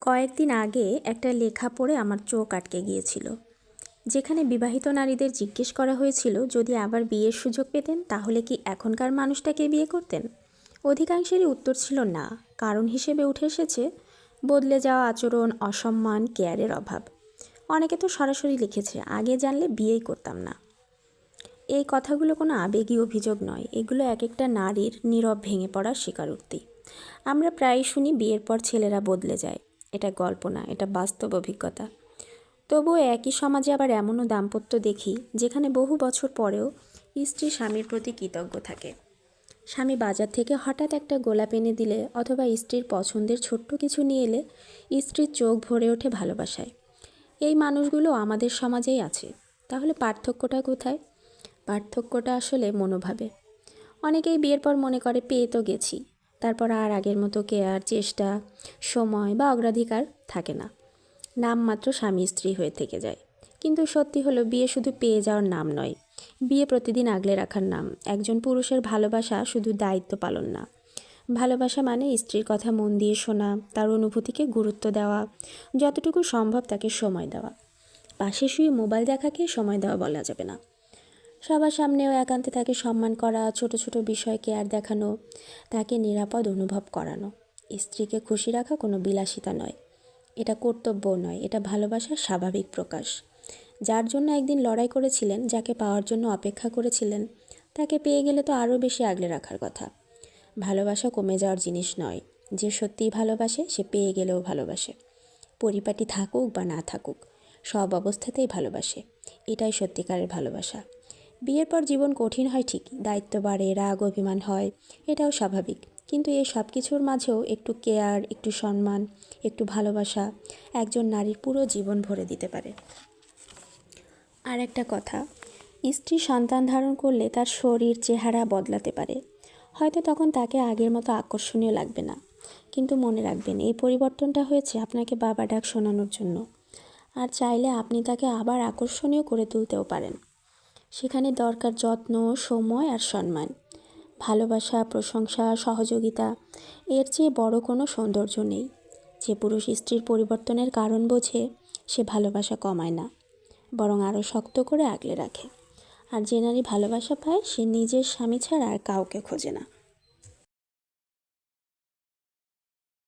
কয়েকদিন আগে একটা লেখা পড়ে আমার চোখ আটকে গিয়েছিল, যেখানে বিবাহিত নারীদের জিজ্ঞেস করা হয়েছিল যদি আবার বিয়ের সুযোগ পেতেন তাহলে কি এখনকার মানুষটাকে বিয়ে করতেন। অধিকাংশেরই উত্তর ছিল না। কারণ হিসেবে উঠে এসেছে বদলে যাওয়া আচরণ, অসম্মান, কেয়ারের অভাব। অনেকে তো সরাসরি লিখেছে আগে জানলে বিয়েই করতাম না। এই কথাগুলো কোনো আবেগী অভিযোগ নয়, এগুলো এক একটা নারীর নীরব ভেঙে পড়ার স্বীকারোক্তি। আমরা প্রায়ই শুনি বিয়ের পর ছেলেরা বদলে যায়। এটা গল্প না, এটা বাস্তব অভিজ্ঞতা। তবুও একই সমাজে আবার এমনও দাম্পত্য দেখি যেখানে বহু বছর পরেও স্ত্রী স্বামীর প্রতি কৃতজ্ঞ থাকে। স্বামী বাজার থেকে হঠাৎ একটা গোলাপ এনে দিলে অথবা স্ত্রীর পছন্দের ছোট্ট কিছু নিয়ে এলে স্ত্রীর চোখ ভরে ওঠে ভালোবাসায়। এই মানুষগুলো আমাদের সমাজেই আছে। তাহলে পার্থক্যটা কোথায়? পার্থক্যটা আসলে মনোভাবে। অনেকেই বিয়ের পর মনে করে পেয়ে তো গেছি, তারপর আর আগের মতো কেয়ার, চেষ্টা, সময় বা অগ্রাধিকার থাকে না। নামমাত্র স্বামী স্ত্রী হয়ে থেকে যায়। কিন্তু সত্যি হলো বিয়ে শুধু পেয়ে যাওয়ার নাম নয়, বিয়ে প্রতিদিন আগলে রাখার নাম। একজন পুরুষের ভালোবাসা শুধু দায়িত্ব পালন না। ভালোবাসা মানে স্ত্রীর কথা মন দিয়ে শোনা, তার অনুভূতিকে গুরুত্ব দেওয়া, যতটুকু সম্ভব তাকে সময় দেওয়া। পাশে শুয়ে মোবাইল দেখাকে সময় দেওয়া বলা যাবে না। সবার সামনেও একান্তে তাকে সম্মান করা, ছোট ছোট বিষয় কেয়ার দেখানো, তাকে নিরাপদ অনুভব করানো। স্ত্রীকে খুশি রাখা কোনো বিলাসিতা নয়, এটা কর্তব্যও নয়, এটা ভালোবাসার স্বাভাবিক প্রকাশ। যার জন্য একদিন লড়াই করেছিলেন, যাকে পাওয়ার জন্য অপেক্ষা করেছিলেন, তাকে পেয়ে গেলে তো আরও বেশি আগলে রাখার কথা। ভালোবাসা কমে যাওয়ার জিনিস নয়। যে সত্যিই ভালোবাসে সে পেয়ে গেলেও ভালোবাসে। পরিপাটি থাকুক বা না থাকুক, সব অবস্থাতেই ভালোবাসে। এটাই সত্যিকারের ভালোবাসা। বিয়ের পর জীবন কঠিন হয় ঠিকই, দায়িত্ব বাড়ে, রাগ অভিমান হয়, এটাও স্বাভাবিক। কিন্তু এই সব কিছুর মাঝেও একটু কেয়ার, একটু সম্মান, একটু ভালোবাসা একজন নারীর পুরো জীবন ভরে দিতে পারে। আর একটা কথা, স্ত্রী সন্তান ধারণ করলে তার শরীর, চেহারা বদলাতে পারে। হয়তো তখন তাকে আগের মতো আকর্ষণীয় লাগবে না, কিন্তু মনে রাখবেন এই পরিবর্তনটা হয়েছে আপনাকে বাবা ডাক শোনানোর জন্য। আর চাইলে আপনি তাকে আবার আকর্ষণীয় করে তুলতেও পারেন। সেখানে দরকার যত্ন, সময় আর সম্মান। ভালোবাসা, প্রশংসা, সহযোগিতা, এর চেয়ে বড় কোনো সৌন্দর্য নেই। যে পুরুষ স্ত্রীর পরিবর্তনের কারণ বোঝে সে ভালোবাসা কমায় না, বরং আরও শক্ত করে আগলে রাখে। আর যে নারী ভালোবাসা পায় সে নিজের স্বামী ছাড়া আর কাউকে খোঁজে না।